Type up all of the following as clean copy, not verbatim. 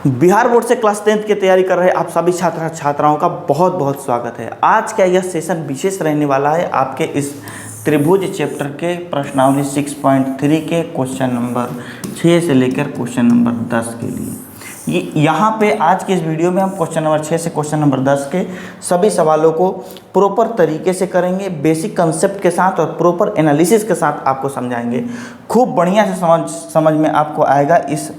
Bihar board से class 10th की तैयारी कर रहे आप सभी छात्र छात्राओं का बहुत बहुत स्वागत है। आज का यह सेशन विशेष रहने वाला है आपके इस त्रिभुज चैप्टर के प्रश्नावली 6.3 के क्वेश्चन नंबर 6 से लेकर क्वेश्चन नंबर 10 के लिए। यहाँ पे आज के इस वीडियो में हम क्वेश्चन नंबर 6 से क्वेश्चन नंबर 10 के सभी सवालों को प्रॉपर तरीके से करेंगे, बेसिक कंसेप्ट के साथ और प्रॉपर एनालिसिस के साथ आपको समझाएंगे। खूब बढ़िया से समझ में आपको आएगा। इस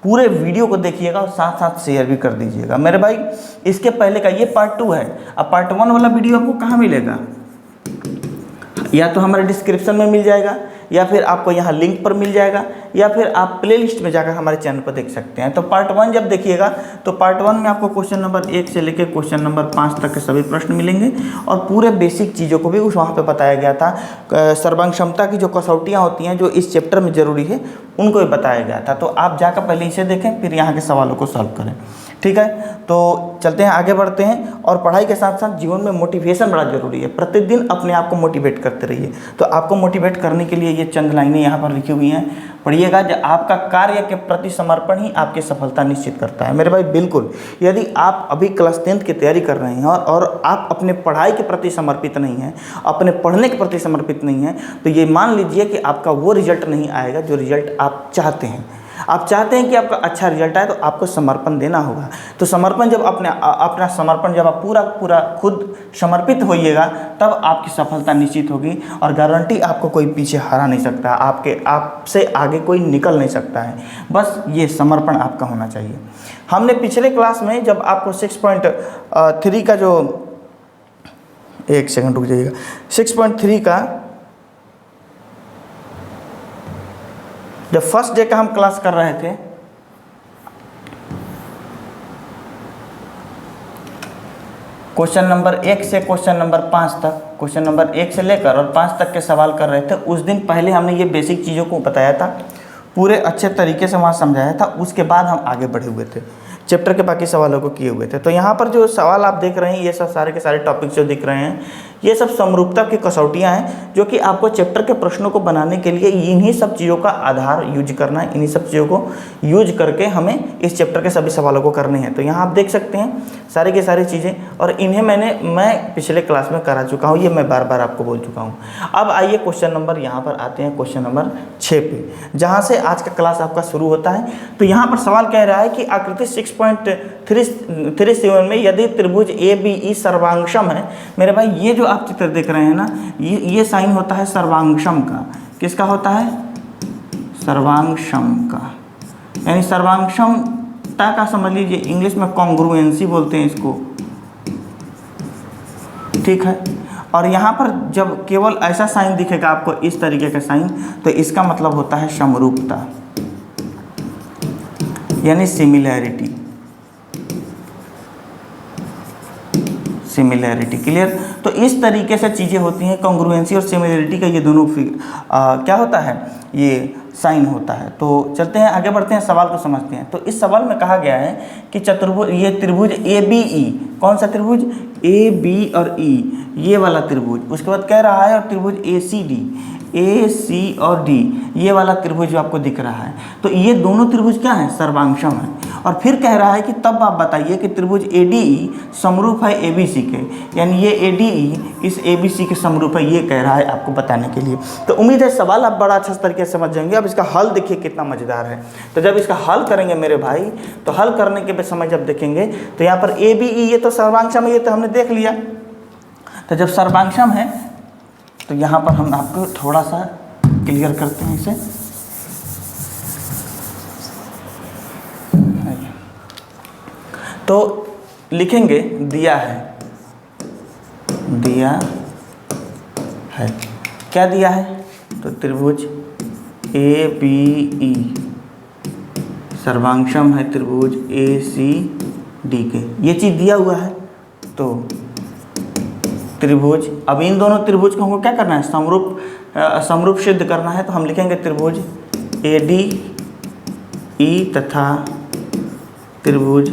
पूरे वीडियो को देखिएगा और साथ साथ शेयर भी कर दीजिएगा मेरे भाई। इसके पहले का ये पार्ट 2 है। अब पार्ट 1 वाला वीडियो आपको कहाँ मिलेगा? या तो हमारे डिस्क्रिप्शन में मिल जाएगा, या फिर आपको यहाँ लिंक पर मिल जाएगा, या फिर आप प्लेलिस्ट में जाकर हमारे चैनल पर देख सकते हैं। तो पार्ट 1 जब देखिएगा तो पार्ट 1 में आपको क्वेश्चन नंबर 1 से लेकर क्वेश्चन नंबर 5 तक के सभी प्रश्न मिलेंगे और पूरे बेसिक चीज़ों को भी उस वहाँ पे बताया गया था। सर्वांग क्षमता की जो कसौटियाँ होती हैं जो इस चैप्टर में ज़रूरी है उनको भी बताया गया था। तो आप जाकर पहले इसे देखें, फिर यहाँ के सवालों को सॉल्व करें। ठीक है, तो चलते हैं, आगे बढ़ते हैं। और पढ़ाई के साथ साथ जीवन में मोटिवेशन बड़ा ज़रूरी है। प्रतिदिन अपने आप को मोटिवेट करते रहिए। तो आपको मोटिवेट करने के लिए ये चंद लाइनें यहाँ पर लिखी हुई हैं, पढ़िएगा। जो आपका कार्य के प्रति समर्पण ही आपकी सफलता निश्चित करता है मेरे भाई। बिल्कुल, यदि आप अभी क्लास 10th की तैयारी कर रहे हैं और आप अपने पढ़ाई के प्रति समर्पित नहीं हैं, अपने पढ़ने के प्रति समर्पित नहीं हैं, तो ये मान लीजिए कि आपका वो रिजल्ट नहीं आएगा जो रिजल्ट आप चाहते हैं। आप चाहते हैं कि आपका अच्छा रिजल्ट आए तो आपको समर्पण देना होगा। तो समर्पण जब अपना समर्पण जब आप पूरा खुद समर्पित होइएगा तब आपकी सफलता निश्चित होगी और गारंटी आपको कोई पीछे हरा नहीं सकता, आपसे आगे कोई निकल नहीं सकता है। बस ये समर्पण आपका होना चाहिए। हमने पिछले क्लास में जब आपको 6.3 का जो, एक सेकंड रुक जाइएगा, 6.3 का जब फर्स्ट डे का हम क्लास कर रहे थे, क्वेश्चन नंबर 1 से क्वेश्चन नंबर 5 तक, क्वेश्चन नंबर 1 से लेकर और 5 तक के सवाल कर रहे थे। उस दिन पहले हमने ये बेसिक चीज़ों को बताया था, पूरे अच्छे तरीके से वहाँ समझाया था। उसके बाद हम आगे बढ़े हुए थे, चैप्टर के बाकी सवालों को किए हुए थे। तो यहाँ पर जो सवाल आप देख रहे हैं, ये सब सारे के सारे टॉपिक्स जो दिख रहे हैं, ये सब समरूपता की कसौटियाँ हैं जो कि आपको चैप्टर के प्रश्नों को बनाने के लिए इन्हीं सब चीज़ों का आधार यूज करना है। इन्हीं सब चीज़ों को यूज करके हमें इस चैप्टर के सभी सवालों को करने हैं। तो यहाँ आप देख सकते हैं सारी की सारी चीज़ें, और इन्हें मैं पिछले क्लास में करा चुका हूँ, ये मैं बार बार आपको बोल चुका हूँ। अब आइए क्वेश्चन नंबर, यहाँ पर आते हैं क्वेश्चन नंबर 6 पे, जहाँ से आज का क्लास आपका शुरू होता है। तो यहाँ पर सवाल कह रहा है कि आकृति 6.37 में यदि त्रिभुज ABE सर्वांगसम है। मेरे भाई ये जो आप चित्र देख रहे हैं ना, ये साइन होता है सर्वांगसम का। किसका होता है? सर्वांगसम का। यानी सर्वांगसमता का समझ लीजिए, इंग्लिश में कॉन्ग्रुएंसी बोलते हैं इसको। ठीक है, और यहाँ पर जब केवल ऐसा साइन दिखेगा आपको, इस तरीके का साइन, तो इसका मतलब होता है समरूपता, यानी सिमिलैरिटी। क्लियर? तो इस तरीके से चीज़ें होती हैं। कॉन्ग्रुएंसी और सिमिलैरिटी का ये दोनों क्या होता है? ये साइन होता है। तो चलते हैं, आगे बढ़ते हैं, सवाल को समझते हैं। तो इस सवाल में कहा गया है कि ये त्रिभुज ABE, कौन सा त्रिभुज? AB और E, ये वाला त्रिभुज। उसके बाद कह रहा है और त्रिभुज AC और D, ये वाला त्रिभुज जो आपको दिख रहा है। तो ये दोनों त्रिभुज क्या है? सर्वांगसम है। और फिर कह रहा है कि तब आप बताइए कि त्रिभुज ADE समरूप है ABC के, यानी ये ADE इस ABC के समरूप है, ये कह रहा है आपको बताने के लिए। तो उम्मीद है सवाल आप बड़ा अच्छा तरीके से समझ जाएंगे। अब इसका हल देखिए कितना मज़ेदार है। तो जब इसका हल करेंगे मेरे भाई, तो हल करने के समय जब देखेंगे तो यहाँ पर ABE ये तो सर्वांगसम है, ये तो हमने देख लिया। तो जब सर्वांगसम है तो यहाँ पर हम आपको थोड़ा सा क्लियर करते हैं इसे। तो लिखेंगे दिया है, क्या दिया है? तो त्रिभुज ABE सर्वांगसम है त्रिभुज ACD के, ये चीज़ दिया हुआ है। तो त्रिभुज, अब इन दोनों त्रिभुज को हमको क्या करना है? समरूप सिद्ध करना है। तो हम लिखेंगे त्रिभुज ADE तथा त्रिभुज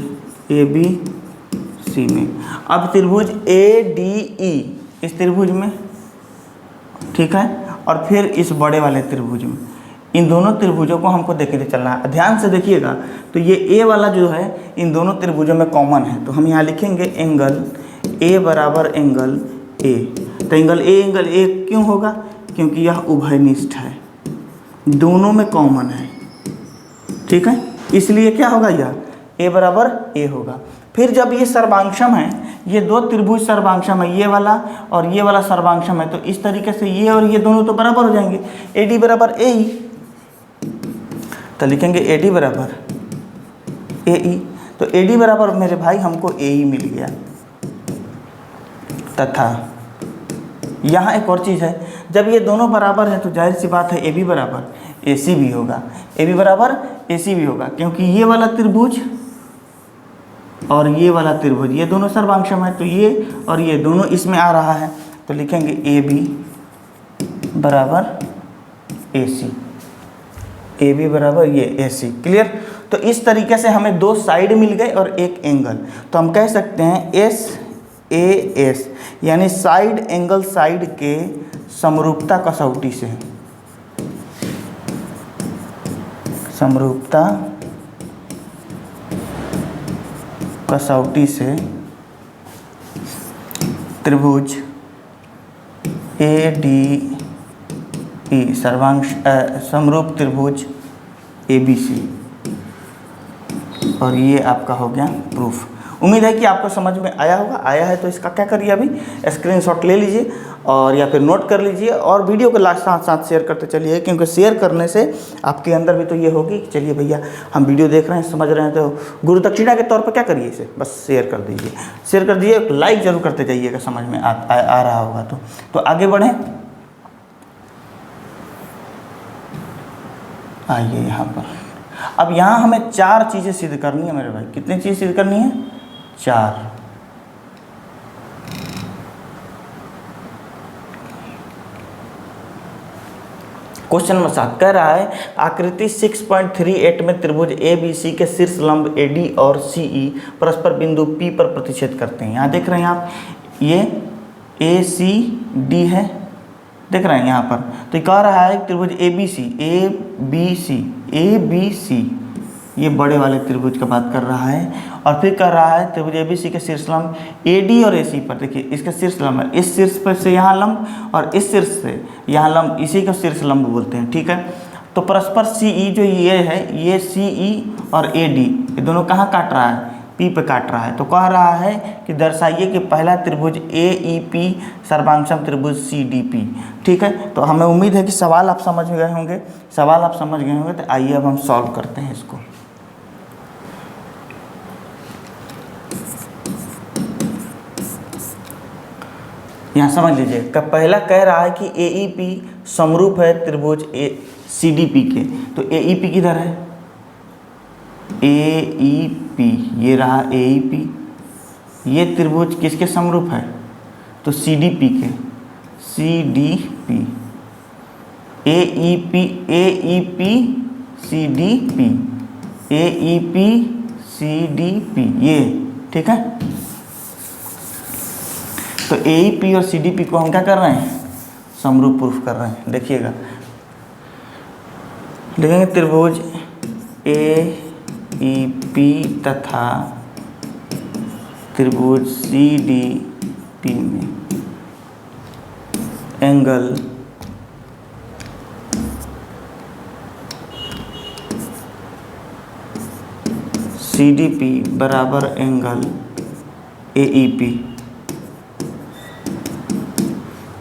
ABC में। अब त्रिभुज ADE इस त्रिभुज में, ठीक है, और फिर इस बड़े वाले त्रिभुज में इन दोनों त्रिभुजों को हमको देखते चलना है। ध्यान से देखिएगा, तो ये ए वाला जो है इन दोनों त्रिभुजों में कॉमन है, तो हम यहाँ लिखेंगे एंगल ए बराबर एंगल ए। तो एंगल ए क्यों होगा? क्योंकि यह उभयनिष्ठ है, दोनों में कॉमन है, ठीक है, इसलिए क्या होगा, यह ए बराबर ए होगा। फिर जब ये सर्वांशम है, ये दो त्रिभुज सर्वांशम है, ये वाला और ये वाला सर्वांशम है, तो इस तरीके से ये और ये दोनों तो बराबर हो जाएंगे, ए डी बराबर ए ई। तो लिखेंगे ए डी बराबर ए ई। तो ए डी बराबर मेरे भाई हमको ए ई मिल गया। तथा यहाँ एक और चीज़ है, जब ये दोनों बराबर हैं तो जाहिर सी बात है ए बी बराबर ए सी भी होगा, ए बी बराबर ए सी भी होगा, क्योंकि ये वाला त्रिभुज और ये वाला त्रिभुज ये दोनों सर्वांशम है, तो ये और ये दोनों इसमें आ रहा है, तो लिखेंगे ए बी बराबर ए सी, ए बी बराबर ये ए सी। क्लियर? तो इस तरीके से हमें दो साइड मिल गए और एक एंगल, तो हम कह सकते हैं एस ए एस, यानी साइड एंगल साइड के समरूपता कसौटी से, समरूपता कसौटी से त्रिभुज ए डी ई समरूप त्रिभुज ए बी सी, और ये आपका हो गया प्रूफ। उम्मीद है कि आपको समझ में आया होगा। आया है तो इसका क्या करिए, अभी स्क्रीनशॉट ले लीजिए और या फिर नोट कर लीजिए, और वीडियो को साथ साथ शेयर करते चलिए, क्योंकि शेयर करने से आपके अंदर भी तो ये होगी कि चलिए भैया हम वीडियो देख रहे हैं, समझ रहे हैं, तो गुरु दक्षिणा के तौर पर क्या करिए, इसे बस शेयर कर दीजिए, शेयर कर दीजिए, लाइक जरूर करते जाइएगा, समझ में आ रहा होगा तो आगे बढ़ें। आइए यहाँ पर, अब यहाँ हमें 4 चीज़ें सिद्ध करनी है मेरे भाई। कितनी चीज़ सिद्ध करनी है? 4। क्वेश्चन नंबर 7 कह रहा है आकृति 6.38 में त्रिभुज ए बी सी के शीर्ष लंब ए डी और सी ई परस्पर बिंदु पी पर प्रतिच्छेद करते हैं। यहाँ देख रहे हैं आप, ये ए सी डी है, देख रहे हैं यहाँ पर, तो कह रहा है त्रिभुज ए बी सी, ये बड़े वाले त्रिभुज का बात कर रहा है, और फिर कर रहा है त्रिभुज ए बी सी के शीर्ष लंब ए डी और ए सी पर। देखिए इसका शीर्ष लंब है, इस शीर्ष पर से यहाँ लंब और इस शीर्ष से यहाँ लंब, इसी को शीर्ष लंब बोलते हैं, ठीक है। तो परस्पर सी ई जो ये है, ये सी ई और ए डी ये दोनों कहाँ काट रहा है? पी पे काट रहा है। तो कह रहा है कि दर्शाइए कि पहला त्रिभुज ए ई पी सर्वांशम त्रिभुज सी डी पी, ठीक है। तो हमें उम्मीद है कि सवाल आप समझ गए होंगे, तो आइए अब हम सॉल्व करते हैं इसको। यहाँ समझ लीजिए, पहला कह रहा है कि ए ई पी समरूप है त्रिभुज ए सी डी पी के, तो ए ई पी किधर है? ए ई पी, ये रहा ए ई पी, ये त्रिभुज किसके समरूप है? तो सी डी पी के, C D P, A E P C D P, A E P C D P, ये ठीक है। तो ए ई पी और सी डी पी को हम क्या कर रहे हैं? समरूप प्रूफ कर रहे हैं। देखिएगा, लिखेंगे त्रिभुज ए ई पी तथा त्रिभुज सी डी पी में एंगल सी डी पी बराबर angle A E P,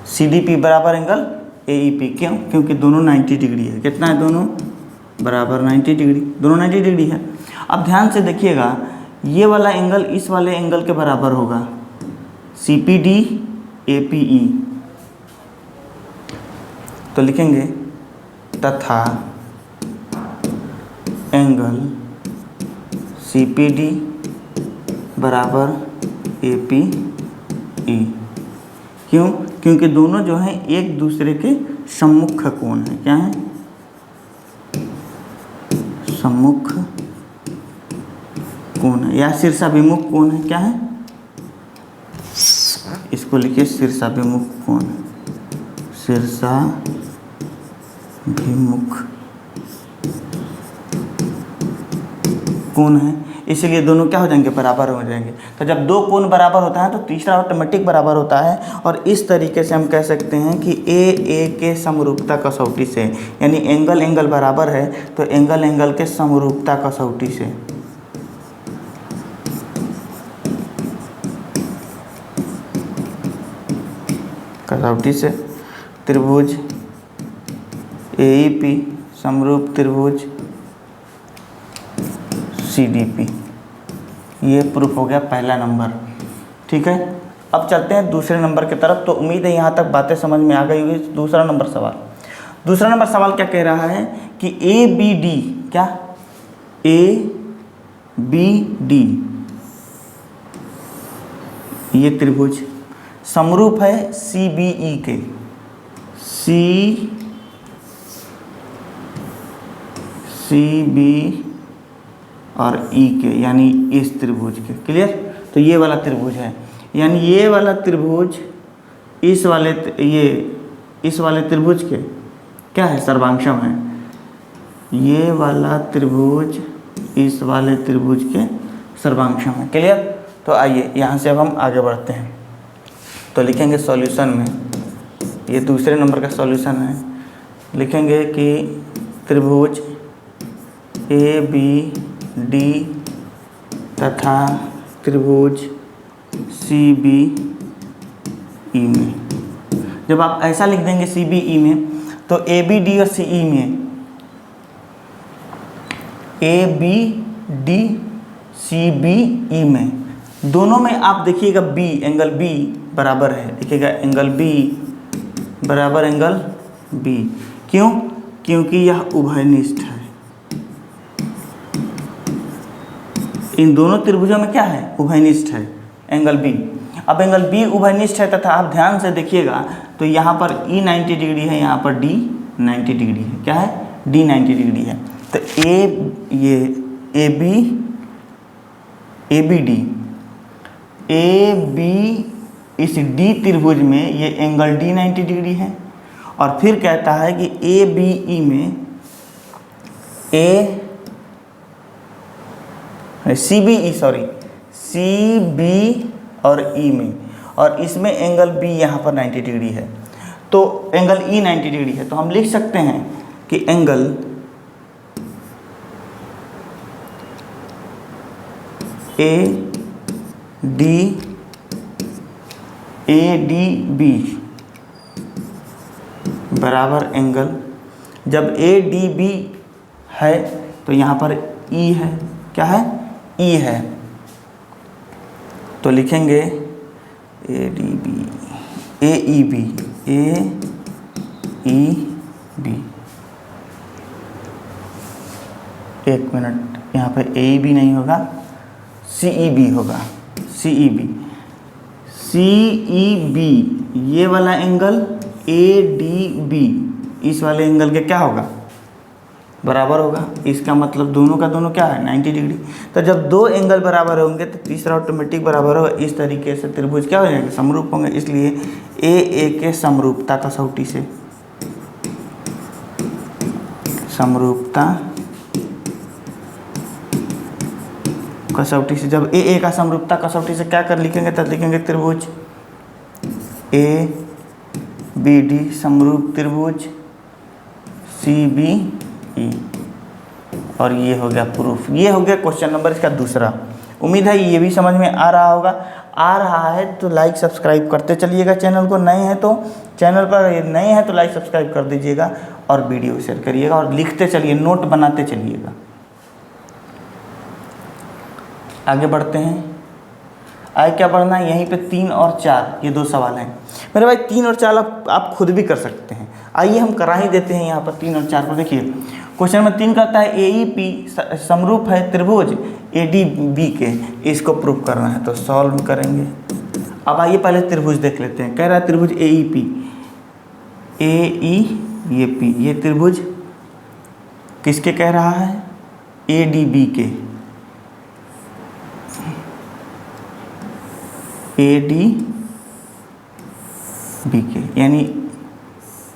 C D P बराबर एंगल ए ई पी। क्यों? क्योंकि दोनों 90 डिग्री है। कितना है? दोनों बराबर 90 डिग्री, दोनों 90 डिग्री है। अब ध्यान से देखिएगा, ये वाला एंगल इस वाले एंगल के बराबर होगा, C P D A P E. तो लिखेंगे तथा एंगल सी पी डी बराबर ए पी ई। क्यों? क्योंकि दोनों जो हैं एक दूसरे के सम्मुख कोण है। क्या है? सम्मुख कोण है या शीर्षाभिमुख कोण है। क्या है? इसको लिखिए शीर्षाभिमुख कोण, शीर्षाभिमुख कोण है, इसीलिए दोनों क्या हो जाएंगे, बराबर हो जाएंगे। तो जब दो कोण बराबर होता है तो तीसरा ऑटोमेटिक बराबर होता है। और इस तरीके से हम कह सकते हैं कि ए के समरूपता कसौटी से, यानी एंगल एंगल बराबर है तो एंगल एंगल के समरूपता कसौटी से त्रिभुज AEP समरूप त्रिभुज CDP। ये प्रूफ हो गया पहला नंबर। ठीक है, अब चलते हैं दूसरे नंबर की तरफ। तो उम्मीद है यहाँ तक बातें समझ में आ गई होगी। दूसरा नंबर सवाल क्या कह रहा है कि ABD, क्या ABD ये त्रिभुज समरूप है CBE के, CB और E के, यानी इस त्रिभुज के। क्लियर? तो ये वाला त्रिभुज है, यानी ये वाला त्रिभुज इस वाले त्रिभुज के क्या है, सर्वांशम है। ये वाला त्रिभुज इस वाले त्रिभुज के सर्वांशम है। क्लियर? तो आइए यहाँ से अब हम आगे बढ़ते हैं। तो लिखेंगे सॉल्यूशन में, ये दूसरे नंबर का सॉल्यूशन है। लिखेंगे कि त्रिभुज ABD तथा त्रिभुज CBE में, जब आप ऐसा लिख देंगे CBE में, तो ABD और CE में, ABD CBE में, दोनों में आप देखिएगा B, एंगल B बराबर है। देखिएगा एंगल B बराबर एंगल B। क्यों? क्योंकि यह उभयनिष्ठ है। इन दोनों त्रिभुजों में क्या है, उभयनिष्ठ है एंगल B। अब एंगल B उभयनिष्ठ है तथा आप ध्यान से देखिएगा तो यहाँ पर E 90 डिग्री है, यहाँ पर D 90 डिग्री है। क्या है, D 90 डिग्री है। तो AB इस D त्रिभुज में ये एंगल D 90 डिग्री है। और फिर कहता है कि ABE में CB और E में, और इसमें एंगल B यहाँ पर 90 डिग्री है, तो एंगल E 90 डिग्री है। तो हम लिख सकते हैं कि एंगल ADB बराबर एंगल, जब ADB है तो यहाँ पर E है। क्या है, E है। तो लिखेंगे AEB, एक मिनट, यहाँ पे AEB नहीं होगा, CEB होगा। CEB ये वाला एंगल ADB इस वाले एंगल के क्या होगा, बराबर होगा। इसका मतलब दोनों का दोनों क्या है, 90 डिग्री। तो जब दो एंगल बराबर होंगे तो तीसरा ऑटोमेटिक बराबर होगा। इस तरीके से त्रिभुज क्या हो जाएंगे, समरूप होंगे। इसलिए AA के समरूपता कसौटी से, जब AA का समरूपता कसौटी से क्या कर लिखेंगे, तब लिखेंगे त्रिभुज ABD समरूप त्रिभुज CBE। और ये हो गया प्रूफ। ये हो गया क्वेश्चन नंबर इसका दूसरा। उम्मीद है ये भी समझ में आ रहा होगा। आ रहा है तो लाइक सब्सक्राइब करते चलिएगा चैनल को। नए हैं तो लाइक सब्सक्राइब कर दीजिएगा और वीडियो शेयर करिएगा और लिखते चलिए, नोट बनाते चलिएगा। आगे बढ़ते हैं। आगे क्या पढ़ना है, यहीं पे 3 और 4 ये 2 सवाल हैं मेरे भाई। 3 और 4 आप खुद भी कर सकते हैं। आइए हम करा ही देते हैं यहाँ पर 3 और 4 को। देखिए क्वेश्चन नंबर 3 कहता है AEP समरूप है त्रिभुज ADB के, इसको प्रूफ करना है। तो सॉल्व करेंगे। अब आइए पहले त्रिभुज देख लेते हैं। कह रहा है त्रिभुज AEP ये त्रिभुज किसके कह रहा है, ADB के, ADB के, यानी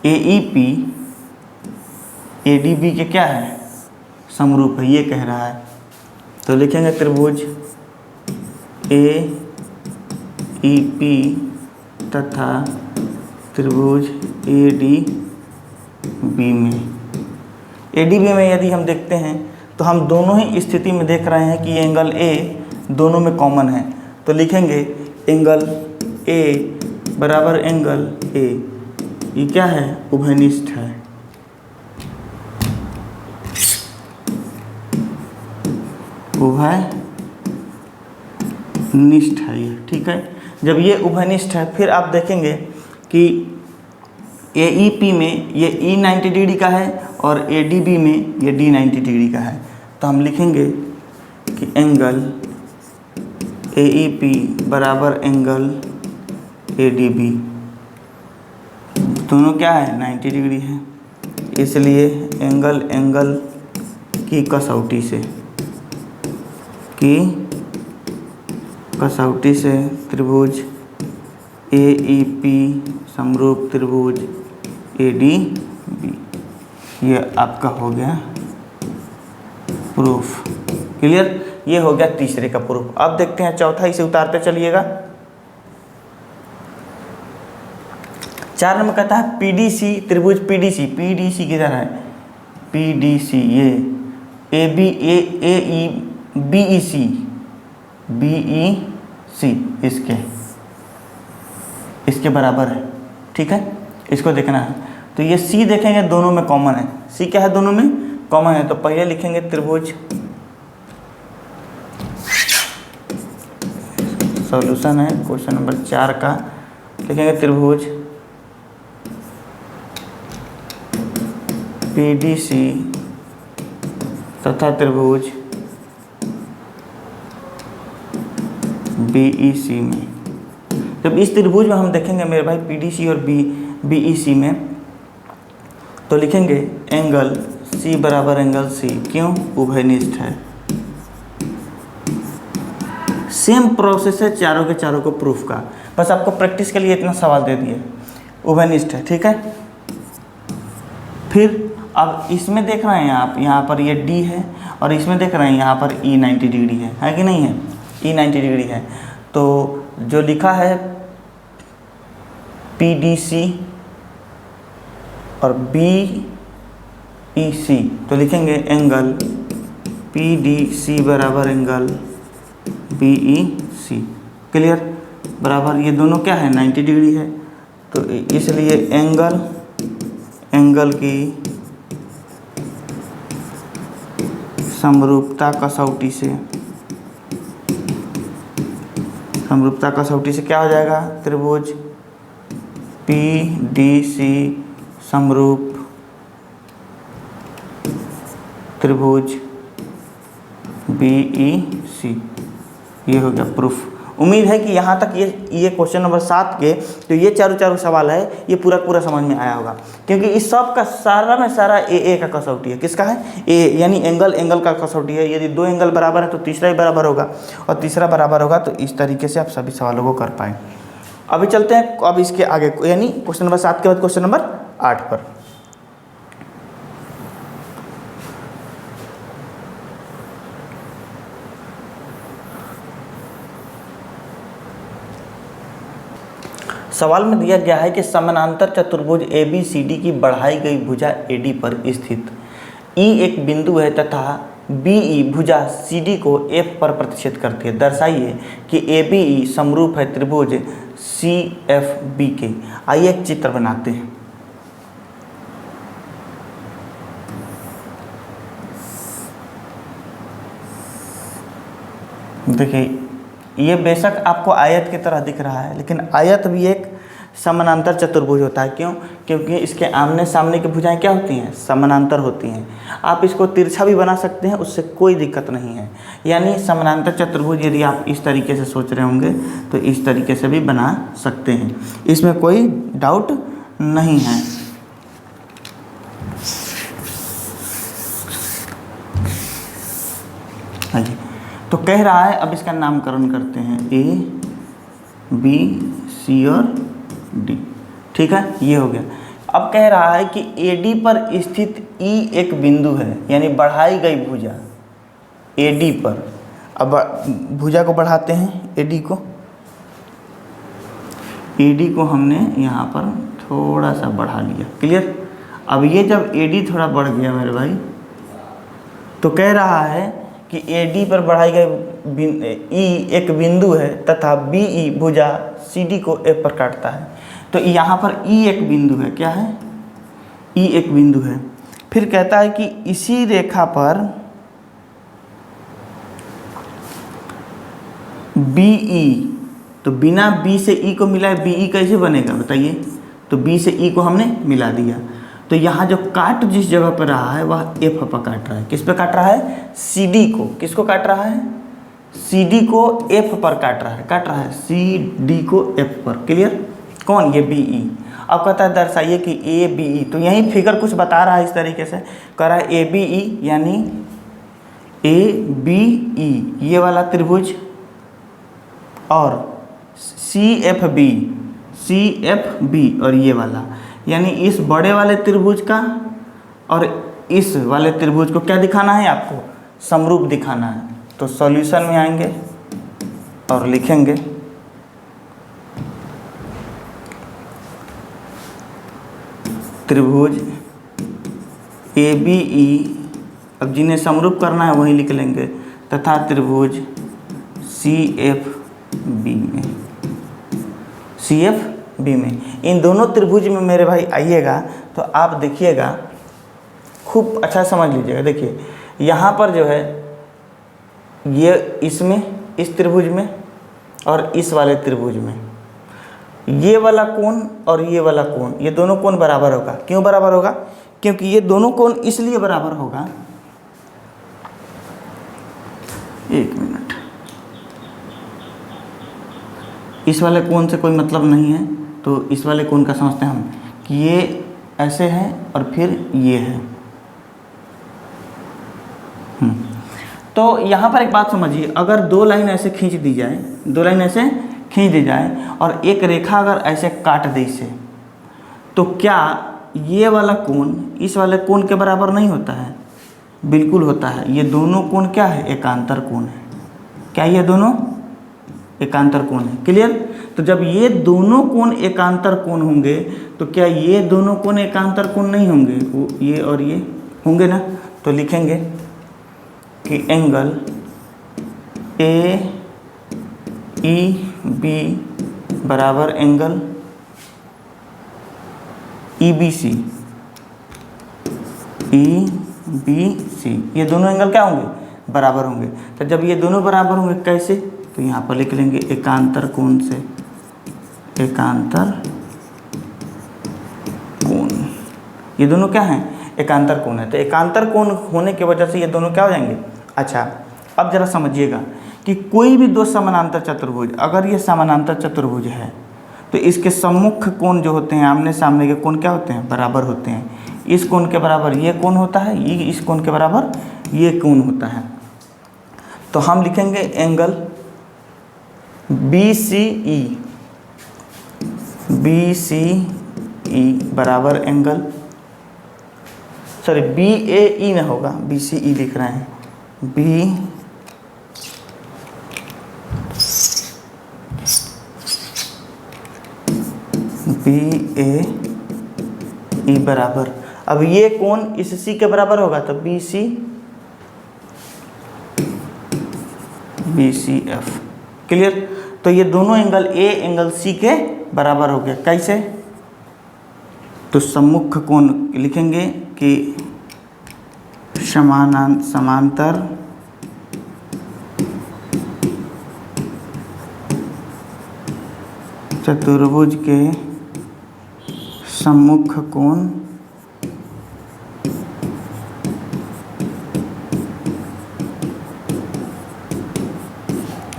AEP ADB के क्या है, समरूप है, ये कह रहा है। तो लिखेंगे त्रिभुज ए ई पी तथा त्रिभुज ए डी बी में। ए डी बी में यदि हम देखते हैं तो हम दोनों ही स्थिति में देख रहे हैं कि एंगल ए दोनों में कॉमन है, तो लिखेंगे एंगल ए बराबर एंगल ए, ये क्या है, उभयनिष्ठ है। उभयनिष्ठ है ये, ठीक है। जब ये उभयनिष्ठ है फिर आप देखेंगे कि ए ई पी में ये ई 90 डिग्री का है और ए डी बी में ये डी 90 डिग्री का है, तो हम लिखेंगे कि एंगल ए ई पी बराबर एंगल ए डी बी, दोनों क्या है, 90 डिग्री है। इसलिए एंगल की कसौटी से त्रिभुज ए ई पी समरूप त्रिभुज ए डी बी, ये आपका हो गया प्रूफ। क्लियर, ये हो गया तीसरे का प्रूफ। अब देखते हैं चौथा, इसे उतारते चलिएगा। 4 नंबर कहता है पीडीसी त्रिभुज पीडीसी किधर है, पीडीसी ये A B A E BEC इसके बराबर है, ठीक है, इसको देखना है। तो ये सी देखेंगे दोनों में कॉमन है, सी क्या है, दोनों में कॉमन है। तो पहले लिखेंगे त्रिभुज, सॉल्यूशन है क्वेश्चन नंबर 4 का, लिखेंगे त्रिभुज पीडीसी तथा त्रिभुज बीईसी में। जब इस त्रिभुज में हम देखेंगे मेरे भाई पीडीसी और बीईसी में, तो लिखेंगे एंगल सी बराबर एंगल सी, क्यों, उभयनिष्ठ है। सेम प्रोसेस है चारों के चारों को प्रूफ का, बस आपको प्रैक्टिस के लिए इतना सवाल दे दिए, उभयनिष्ठ है, ठीक है। फिर अब इसमें देख रहे हैं आप, यहाँ पर ये डी है और इसमें देख रहे हैं यहाँ पर ई 90 डिग्री है कि नहीं है, ई 90 डिग्री है। तो जो लिखा है पीडीसी और बीईसी, तो लिखेंगे एंगल पीडीसी बराबर एंगल बीईसी। क्लियर, बराबर ये दोनों क्या है, 90 डिग्री है। तो इसलिए एंगल की समरूपता कसौटी से क्या हो जाएगा, त्रिभुज पीडीसी समरूप त्रिभुज बीईसी, ये हो गया प्रूफ। उम्मीद है कि यहाँ तक ये क्वेश्चन नंबर 7 के तो ये चारों सवाल है, ये पूरा समझ में आया होगा, क्योंकि इस सब का सारा में सारा ए का कसौटी है। किसका है, ए, यानी एंगल का कसौटी है। यदि 2 एंगल बराबर है तो तीसरा ही बराबर होगा, और तीसरा बराबर होगा तो इस तरीके से आप सभी सवालों को कर पाएँ। अभी चलते हैं अब इसके आगे, यानी क्वेश्चन नंबर 7 के बाद क्वेश्चन नंबर 8 पर। सवाल में दिया गया है कि समानांतर चतुर्भुज ABCD की बढ़ाई गई भुजा AD पर स्थित E एक बिंदु है तथा BE भुजा CD को F पर प्रतिच्छेद करती है। दर्शाइए कि ABE समरूप है त्रिभुज CFB के। आइए एक चित्र बनाते हैं। देखिए, ये बेशक आपको आयत की तरह दिख रहा है, लेकिन आयत भी एक समानांतर चतुर्भुज होता है। क्यों? क्योंकि इसके आमने सामने की भुजाएं क्या होती हैं, समानांतर होती हैं। आप इसको तिरछा भी बना सकते हैं, उससे कोई दिक्कत नहीं है। यानी समानांतर चतुर्भुज यदि आप इस तरीके से सोच रहे होंगे तो इस तरीके से भी बना सकते हैं, इसमें कोई डाउट नहीं है। तो कह रहा है, अब इसका नामकरण करते हैं, A, B, C और D। ठीक है, ये हो गया। अब कह रहा है कि AD पर स्थित E एक बिंदु है, यानी बढ़ाई गई भुजा AD पर अब भुजा को बढ़ाते हैं, एडी को, एडी को हमने यहाँ पर थोड़ा सा बढ़ा लिया। क्लियर। अब ये जब एडी थोड़ा बढ़ गया मेरे भाई, तो कह रहा है कि एडी पर बढ़ाई गई ई एक बिंदु है तथा बीई भुजा सीडी को एफ पर काटता है। तो यहाँ पर ई एक बिंदु है, क्या है, ई एक बिंदु है। फिर कहता है कि इसी रेखा पर बीई, तो बिना बी से ई को मिलाए बीई कैसे बनेगा बताइए। तो बी से ई को हमने मिला दिया, तो यहाँ जो काट जिस जगह पर रहा है वह एफ पर काट रहा है। किस पे काट रहा है, सी डी को। किसको काट रहा है, सी डी को एफ पर काट रहा है सी डी को एफ पर। क्लियर। कौन, ये बी ई। अब कहता है दर्शाइए कि ए बी ई, तो यही फिगर कुछ बता रहा है इस तरीके से, कह रहा है ए बी ई यानी ए बी ई ये वाला त्रिभुज और सी एफ बी और ये वाला, यानी इस बड़े वाले त्रिभुज का और इस वाले त्रिभुज को क्या दिखाना है आपको, समरूप दिखाना है। तो सॉल्यूशन में आएंगे और लिखेंगे त्रिभुज ए बी ई, अब जिन्हें समरूप करना है वही लिख लेंगे, तथा त्रिभुज सी एफ बी में, सी एफ बी में। इन दोनों त्रिभुज में मेरे भाई आइएगा तो आप देखिएगा, खूब अच्छा समझ लीजिएगा। देखिए यहाँ पर जो है ये इसमें, इस त्रिभुज में और इस वाले त्रिभुज में ये वाला कोण और ये वाला कोण, ये दोनों कोण बराबर होगा। क्यों बराबर होगा, क्योंकि ये दोनों कोण इसलिए बराबर होगा, एक मिनट, इस वाले कोण से कोई मतलब नहीं है, तो इस वाले कोण का समझते हैं हम कि ये ऐसे है और फिर ये है। तो यहाँ पर एक बात समझिए, अगर दो लाइन ऐसे खींच दी जाए, दो लाइन ऐसे खींच दी जाए और एक रेखा अगर ऐसे काट दे इसे, तो क्या ये वाला कोण इस वाले कोण के बराबर नहीं होता है, बिल्कुल होता है। ये दोनों कोण क्या है, एकांतर कोण है। क्या ये दोनों एकांतर कोण है। क्लियर। तो जब ये दोनों कोण एकांतर कोण होंगे तो क्या ये दोनों कोण एकांतर कोण नहीं होंगे, वो ये और ये होंगे ना। तो लिखेंगे कि एंगल ए ई बी बराबर angle E B C, E B C, ये दोनों एंगल क्या होंगे, बराबर होंगे। तो जब ये दोनों बराबर होंगे कैसे, तो यहाँ पर लिख लेंगे एकांतर कोण से, एकांतर कोण, ये दोनों क्या हैं, एकांतर कोण है। तो एकांतर कोण होने की वजह से ये दोनों क्या हो जाएंगे। अच्छा, अब जरा समझिएगा कि कोई भी दो समानांतर चतुर्भुज, अगर ये समानांतर चतुर्भुज है तो इसके सम्मुख कोण जो होते हैं, आमने सामने के कोण क्या होते हैं, बराबर होते हैं। इस कोण के बराबर ये कोण होता है, ये इस कोण के बराबर ये कोण होता है। तो हम लिखेंगे एंगल बी सी ई बराबर एंगल, सॉरी बी ए ई ना होगा, बी सी ई लिख रहे हैं, बी ए ई बराबर, अब ये कोण इस सी के बराबर होगा तो बी सी एफ। क्लियर। तो ये दोनों एंगल ए एंगल सी के बराबर हो गया। कैसे, तो सम्मुख कोण लिखेंगे कि समांतर चतुर्भुज के सम्मुख कोण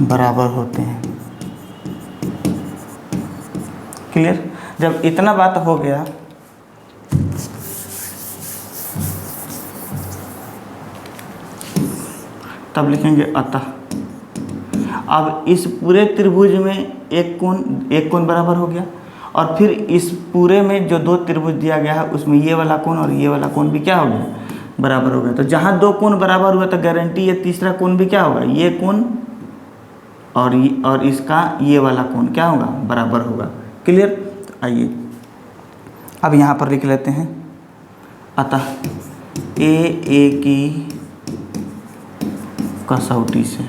बराबर होते हैं। क्लियर। जब इतना बात हो गया तब लिखेंगे अतः, अब इस पूरे त्रिभुज में एक कोण बराबर हो गया, और फिर इस पूरे में जो दो त्रिभुज दिया गया है उसमें ये वाला कोण और ये वाला कोण भी क्या हो गया, बराबर हो गया। तो जहाँ दो कोण बराबर हुआ तो गारंटी है तीसरा कोण भी क्या होगा, ये कोण और इसका ये वाला कोण क्या होगा, बराबर होगा। क्लियर। तो आइए अब यहाँ पर लिख लेते हैं, अतः ए की कसौटी से,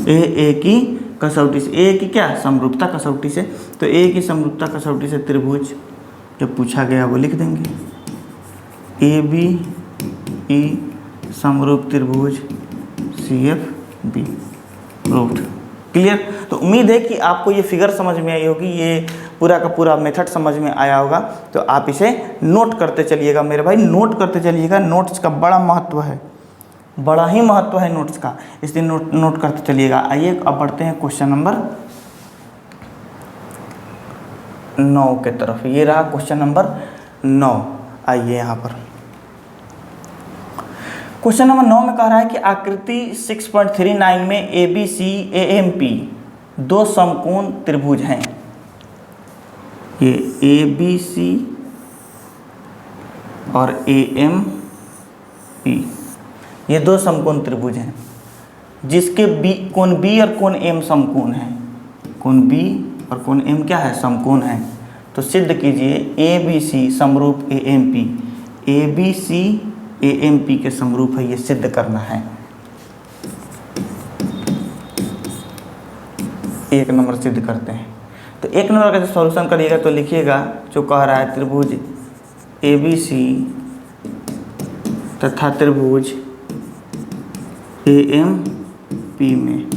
ए की कसौटी से, ए की क्या समरूपता कसौटी से। तो ए की समरूपता कसौटी से त्रिभुज जो पूछा गया वो लिख देंगे, ए बी ई समरूप त्रिभुज CFB प्रूव्ड। क्लियर। तो उम्मीद है कि आपको ये फिगर समझ में आई होगी, ये पूरा का पूरा मेथड समझ में आया होगा। तो आप इसे नोट करते चलिएगा मेरे भाई, नोट करते चलिएगा। नोट्स का बड़ा महत्व है, बड़ा ही महत्व है नोट्स का, इसलिए नोट करते चलिएगा। आइए अब बढ़ते हैं क्वेश्चन नंबर 9 के तरफ। ये रहा क्वेश्चन नंबर 9। आइए यहाँ पर क्वेश्चन नंबर 9 में कह रहा है कि आकृति 6.39 में ABC AMP दो समकोण त्रिभुज हैं। ये ABC और AMP ये दो समकोण त्रिभुज हैं, जिसके कोण B और कोण M समकोण हैं। कोण B और कोण M क्या है, समकोण है। तो सिद्ध कीजिए ABC समरूप AMP, ABC AMP के समरूप है, ये सिद्ध करना है। 1 नंबर सिद्ध करते हैं। तो 1 नंबर का जो सॉल्यूशन करिएगा तो लिखिएगा, जो कह रहा है त्रिभुज ABC तथा त्रिभुज AMP में,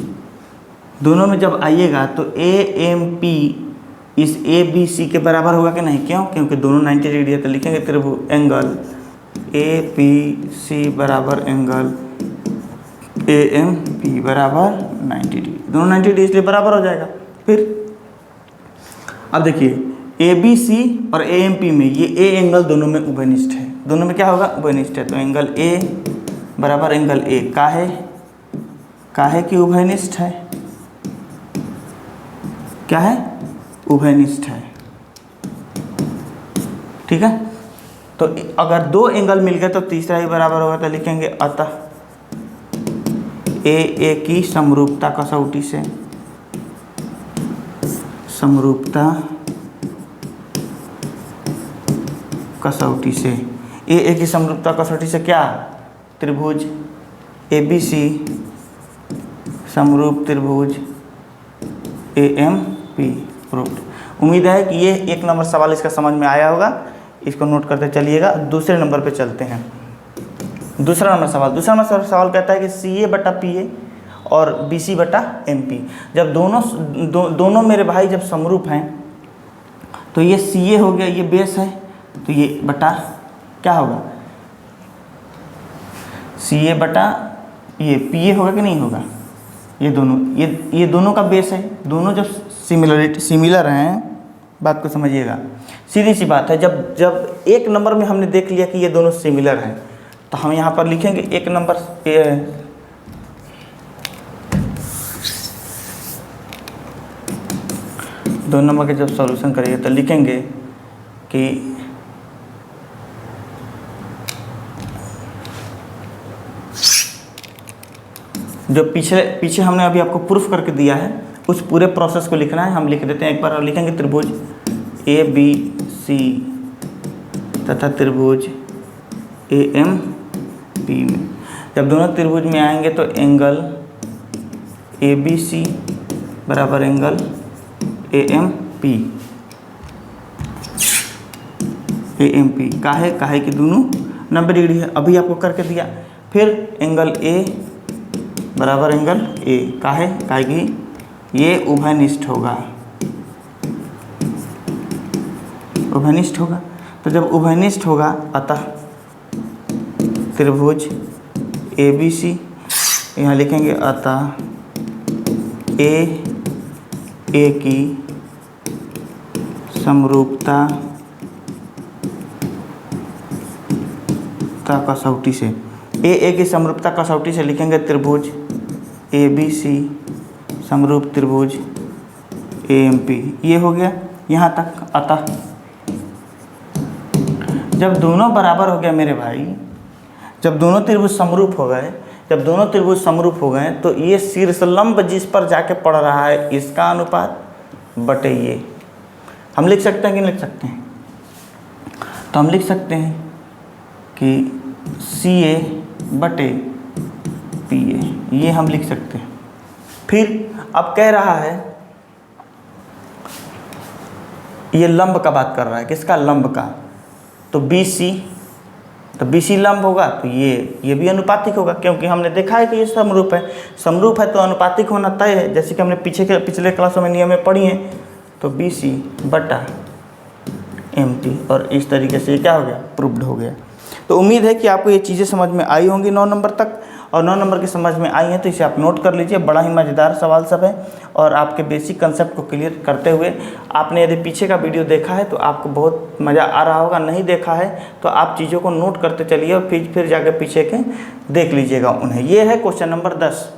दोनों में जब आइएगा तो AMP इस ABC के बराबर होगा कि नहीं, क्यों, क्योंकि दोनों 90 डिग्री है। तो लिखेंगे त्रिभुज एंगल APC बराबर एंगल AMP बराबर 90 डिग्री, दोनों 90 डिग्री इसलिए बराबर हो जाएगा। फिर अब देखिए ABC और AMP में ये A एंगल दोनों में उभयनिष्ठ है, दोनों में क्या होगा, उभयनिष्ठ है। तो एंगल A बराबर एंगल A काहे कि उभयनिष्ठ है, क्या है, उभयनिष्ठ है। ठीक है। तो अगर दो एंगल मिल गए तो तीसरा ही बराबर होगा। तो लिखेंगे अतः ए की समरूपता कसौटी से, समरूपता कसौटी से, ए की समरूपता कसौटी से क्या, त्रिभुज ABC समरूप त्रिभुज AMP प्रूव्ड। उम्मीद है कि ये 1 नंबर सवाल इसका समझ में आया होगा, इसको नोट करते चलिएगा। दूसरे नंबर पे चलते हैं। दूसरा नंबर सवाल कहता है कि CA बटा PA और BC बटा MP, जब दोनों मेरे भाई जब समरूप हैं तो ये CA हो गया, ये बेस है, तो ये बटा क्या होगा, CA बटा ये PA होगा कि नहीं होगा, ये दोनों का बेस है। दोनों जब सिमिलर हैं, बात को समझिएगा, सीधी सी बात है। जब 1 नंबर में हमने देख लिया कि ये दोनों सिमिलर हैं, तो हम यहाँ पर लिखेंगे 1 नंबर 2 नंबर के जब सॉल्यूशन करेंगे तो लिखेंगे कि जो पीछे हमने अभी आपको प्रूफ करके दिया है, उस पूरे प्रोसेस को लिखना है। हम लिख देते हैं एक बार, और लिखेंगे त्रिभुज ABC तथा त्रिभुज AMP में, जब दोनों त्रिभुज में आएंगे तो एंगल ABC बराबर एंगल AMP काहे कि दोनों 90 डिग्री है, अभी आपको करके दिया। फिर एंगल A बराबर एंगल A काहे कि ये उभयनिष्ठ होगा, तो जब उभयनिष्ठ होगा अतः त्रिभुज ABC, यहाँ लिखेंगे अतः A की समरूपता कसौटी से, A की समरूपता कसौटी से लिखेंगे त्रिभुज ABC समरूप त्रिभुज AMP। ये हो गया यहाँ तक। अतः जब दोनों बराबर हो गया मेरे भाई, जब दोनों त्रिभुज समरूप हो गए, जब दोनों त्रिभुज समरूप हो गए तो ये शीर्षलंब जिस पर जाके पड़ रहा है इसका अनुपात बटे ये, हम लिख सकते हैं कि नहीं लिख सकते हैं? तो हम लिख सकते हैं कि CA बटे PA, ये हम लिख सकते हैं। फिर अब कह रहा है ये लंब का बात कर रहा है, किसका? लंब का। तो BC, तो BC लंब होगा तो ये भी अनुपातिक होगा, क्योंकि हमने देखा है कि ये समरूप है। समरूप है तो अनुपातिक होना तय है, जैसे कि हमने पिछले क्लासों में नियम में पढ़ी है। तो BC बटा MT, और इस तरीके से ये क्या हो गया? प्रूव्ड हो गया। तो उम्मीद है कि आपको ये चीज़ें समझ में आई होंगी 9 नंबर तक, और 9 नंबर की समझ में आई हैं तो इसे आप नोट कर लीजिए। बड़ा ही मज़ेदार सवाल सब है, और आपके बेसिक कंसेप्ट को क्लियर करते हुए आपने यदि पीछे का वीडियो देखा है तो आपको बहुत मज़ा आ रहा होगा, नहीं देखा है तो आप चीज़ों को नोट करते चलिए और फिर जाकर पीछे के देख लीजिएगा उन्हें। ये है क्वेश्चन नंबर 10।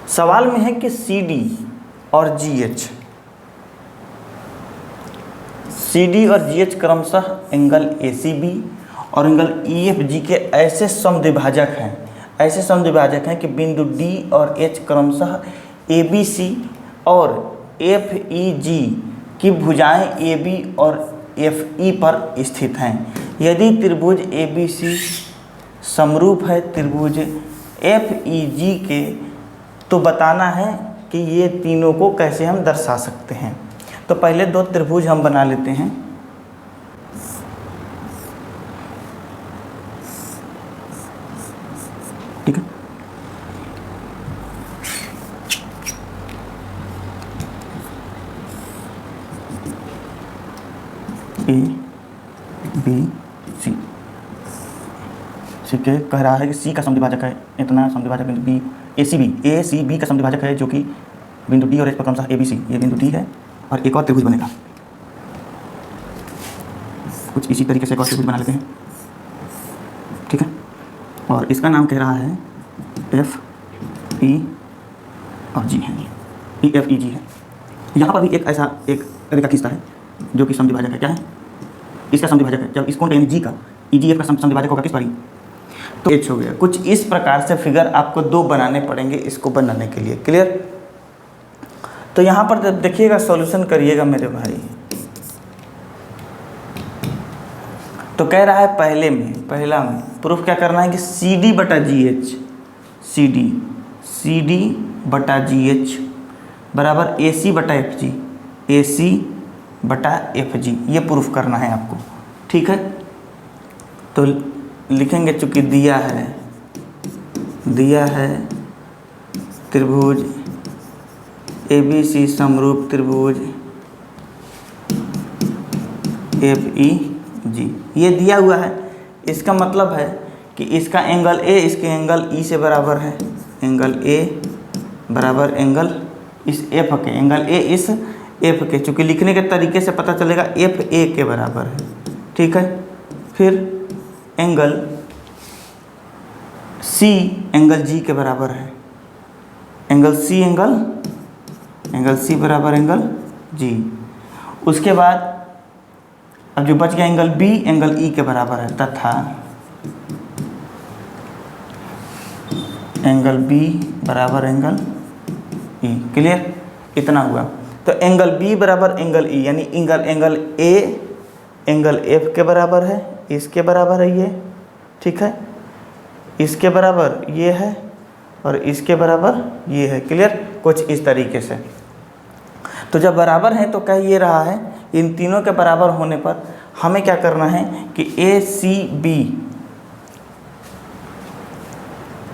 सवाल में है कि CD और GH क्रमशः एंगल ACB और एंगल EFG के ऐसे समद्विभाजक हैं कि बिंदु D और H क्रमशः ABC और FEG की भुजाएं AB और FE पर स्थित हैं। यदि त्रिभुज ABC समरूप है त्रिभुज FEG के, तो बताना है कि ये तीनों को कैसे हम दर्शा सकते हैं। तो पहले 2 त्रिभुज हम बना लेते हैं। ठीक है, ABC, ठीक है, कह रहा है कि C का समद्विभाजक है, इतना समद्विभाजक है ACB का समद्विभाजक है, जो कि बिंदु D और H पर क्रमशः ABC, ये बिंदु D है, और एक और त्रिभुज बनेगा। कुछ इसी तरीके से एक और त्रिभुज बना लेते हैं। ठीक है, और इसका नाम कह रहा है F, E और G है, EFEG है। यहाँ पर भी एक ऐसा एक रेखा खींचता है जो कि समद्विभाजक है। क्या है? इसका समद्विभाजक है। जब इस कोण यानी G का EGF का समद्विभाजक होगा किस पर? तो H हो गया। कुछ इस प्रकार से फिगर आपको 2 बनाने पड़ेंगे इसको बनाने के लिए। क्लियर? तो यहाँ पर जब देखिएगा, सॉल्यूशन करिएगा मेरे भाई। तो कह रहा है पहला में प्रूफ क्या करना है कि CD बटा GH, CD बटा GH बराबर AC बटा FG, AC बटा FG, ये प्रूफ करना है आपको। ठीक है, तो लिखेंगे, चूँकि दिया है त्रिभुज ABC समरूप त्रिभुज FEG, ये दिया हुआ है। इसका मतलब है कि इसका एंगल A इसके एंगल E से बराबर है, एंगल A बराबर एंगल इस F के, एंगल A इस F के, चूँकि लिखने के तरीके से पता चलेगा FA के बराबर है। ठीक है, फिर एंगल C एंगल G के बराबर है, एंगल C बराबर एंगल G। उसके बाद अब जो बच गया एंगल B एंगल E के बराबर है, तथा एंगल B बराबर एंगल E। क्लियर? इतना हुआ। तो एंगल B बराबर एंगल E, यानी एंगल A एंगल F के बराबर है, इसके बराबर है ये। ठीक है, इसके बराबर ये है और इसके बराबर ये है। क्लियर? कुछ इस तरीके से। तो जब बराबर है तो कह ये रहा है इन तीनों के बराबर होने पर हमें क्या करना है कि ACB,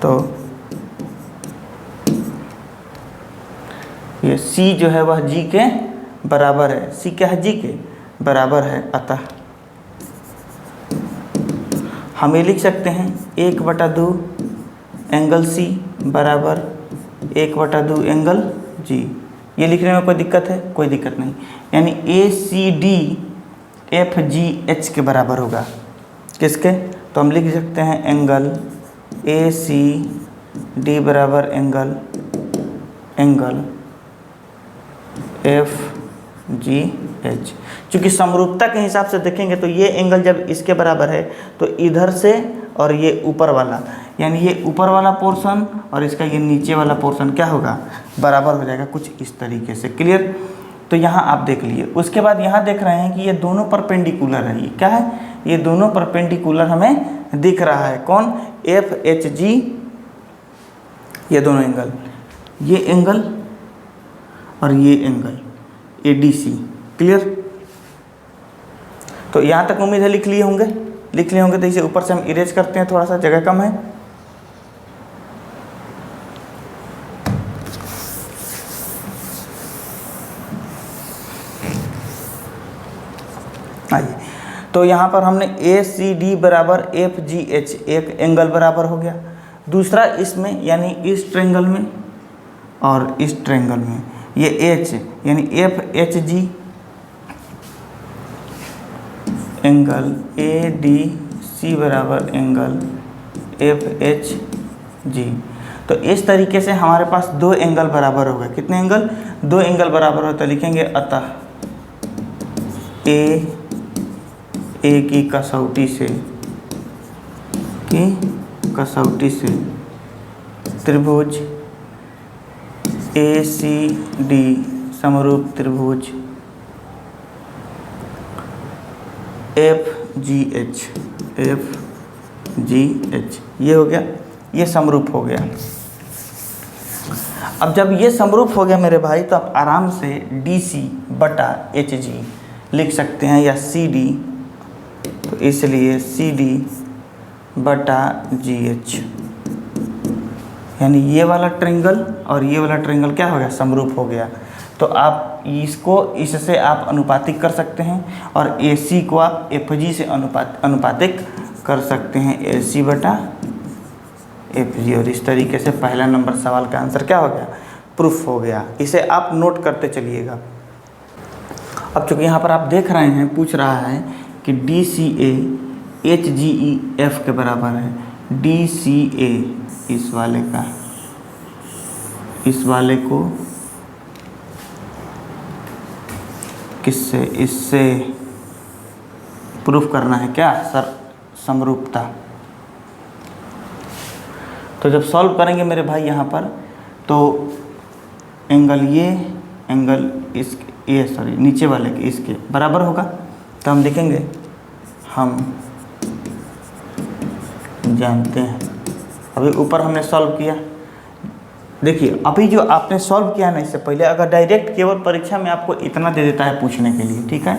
तो ये C जो है वह G के बराबर है। C क्या है? G के बराबर है। अतः हम ये लिख सकते हैं 1/2 एंगल C बराबर 1/2 एंगल G। ये लिखने में कोई दिक्कत है? कोई दिक्कत नहीं। यानी ACD FGH के बराबर होगा। किसके? तो हम लिख सकते हैं एंगल ACD बराबर एंगल FGH एच। चूँकि समरूपता के हिसाब से देखेंगे तो ये एंगल जब इसके बराबर है तो इधर से और ये ऊपर वाला, यानी ये ऊपर वाला पोर्शन और इसका ये नीचे वाला पोर्शन क्या होगा, बराबर हो जाएगा, कुछ इस तरीके से। क्लियर। तो यहाँ आप देख लिए। उसके बाद यहाँ देख रहे हैं कि ये दोनों परपेंडिकुलर है। ये क्या है, ये दोनों परपेंडिकुलर हमें दिख रहा है। कौन, एफ एच जी, ये दोनों एंगल, ये एंगल और ये angle A D C. Clear. तो यहाँ तक उम्मीद है लिख लिए होंगे, लिख लिए होंगे। तो इसे ऊपर से हम इरेज करते हैं, थोड़ा सा जगह कम है। आइए, तो यहाँ पर हमने ए सी डी बराबर एफ जी एच, एक एंगल बराबर हो गया। दूसरा इसमें यानी इस ट्रायंगल में और इस ट्रायंगल में ये एच यानी F H G angle A D C बराबर एंगल एफ एच जी। तो इस तरीके से हमारे पास दो एंगल बराबर हो गए। कितने एंगल, दो एंगल बराबर हो। तो लिखेंगे अतः ए की कसौटी से त्रिभुज ए सी डी समरूप त्रिभुज एफ जी एच, ये हो गया, ये समरूप हो गया। अब जब ये समरूप हो गया मेरे भाई, तो आप आराम से डी सी बटा एच जी लिख सकते हैं, या सी डी, तो इसलिए सी डी बटा जी एच, यानी ये वाला ट्रायंगल और ये वाला ट्रायंगल क्या हो गया, समरूप हो गया। तो आप इसको इससे आप अनुपातिक कर सकते हैं और ए सी को आप एफ जी से अनुपातिक कर सकते हैं, ए सी बटा एफ जी। और इस तरीके से पहला नंबर सवाल का आंसर क्या हो गया, प्रूफ हो गया। इसे आप नोट करते चलिएगा। अब चूँकि यहाँ पर आप देख रहे हैं, पूछ रहा है कि D C A H G E F के बराबर है। डी सी ए इस वाले को किससे, इससे प्रूफ करना है क्या, सर, समरूपता। तो जब सॉल्व करेंगे मेरे भाई यहाँ पर, तो एंगल ये एंगल इस ये सॉरी नीचे वाले के इसके बराबर होगा। तो हम लिखेंगे हम जानते हैं। अभी ऊपर हमने सॉल्व किया, देखिए अभी जो आपने सॉल्व किया ना, इससे पहले अगर डायरेक्ट केवल परीक्षा में आपको इतना दे देता है पूछने के लिए, ठीक है,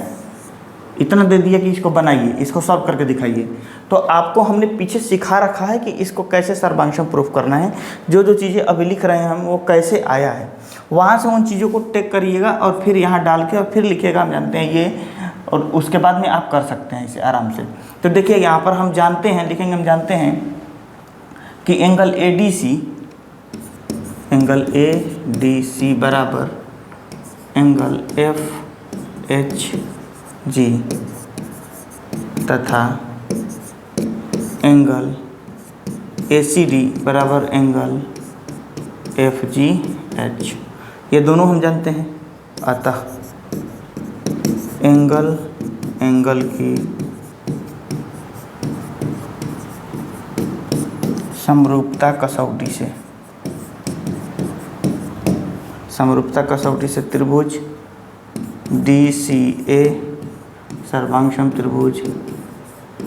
इतना दे दिया कि इसको बनाइए, इसको सॉल्व करके दिखाइए, तो आपको हमने पीछे सिखा रखा है कि इसको कैसे सर्वांशम प्रूफ करना है। जो जो चीज़ें अभी लिख रहे हैं हम, वो कैसे आया है, वहाँ से उन चीज़ों को टेक करिएगा और फिर यहाँ डाल के और फिर लिखिएगा हम जानते हैं ये, और उसके बाद में आप कर सकते हैं इसे आराम से। तो देखिए यहाँ पर हम जानते हैं, लिखेंगे हम जानते हैं कि एंगल ए डी सी बराबर एंगल एफ एच जी तथा एंगल ए सी डी बराबर एंगल एफ जी एच, ये दोनों हम जानते हैं। अतः एंगल की समरूपता कसौटी से त्रिभुज डी सी ए सर्वांगसम त्रिभुज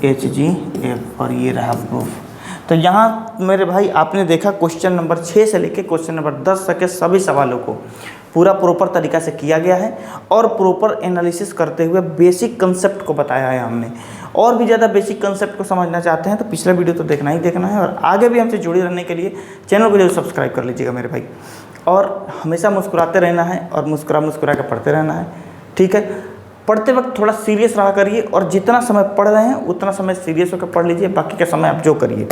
एच जी एफ, और ये रहा प्रूफ। तो यहाँ मेरे भाई आपने देखा क्वेश्चन नंबर 6 से लेकर क्वेश्चन नंबर 10 तक के सभी सवालों को पूरा प्रॉपर तरीका से किया गया है और प्रॉपर एनालिसिस करते हुए बेसिक कंसेप्ट को बताया है हमने। और भी ज़्यादा बेसिक कंसेप्ट को समझना चाहते हैं तो पिछला वीडियो तो देखना ही देखना है, और आगे भी हमसे जुड़े रहने के लिए चैनल को जरूर सब्सक्राइब कर लीजिएगा मेरे भाई। और हमेशा मुस्कुराते रहना है और मुस्कुरा कर पढ़ते रहना है, ठीक है। पढ़ते वक्त थोड़ा सीरियस रहा करिए, और जितना समय पढ़ रहे हैं उतना समय सीरियस होकर पढ़ लीजिए, बाकी का समय आप जो करिए,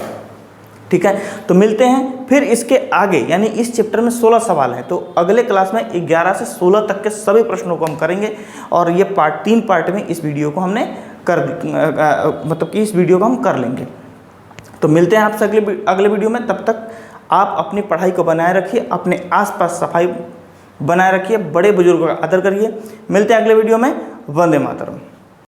ठीक है। तो मिलते हैं फिर इसके आगे, यानी इस चैप्टर में 16 सवाल हैं, तो अगले क्लास में 11 से 16 तक के सभी प्रश्नों को हम करेंगे। और ये 3 पार्ट में इस वीडियो को हमने मतलब कि इस वीडियो को हम कर लेंगे। तो मिलते हैं आपसे अगले वीडियो में। तब तक आप अपनी पढ़ाई को बनाए रखिए, अपने आसपास सफाई बनाए रखिए, बड़े बुजुर्गों का आदर करिए। मिलते हैं अगले वीडियो में। वंदे मातरम।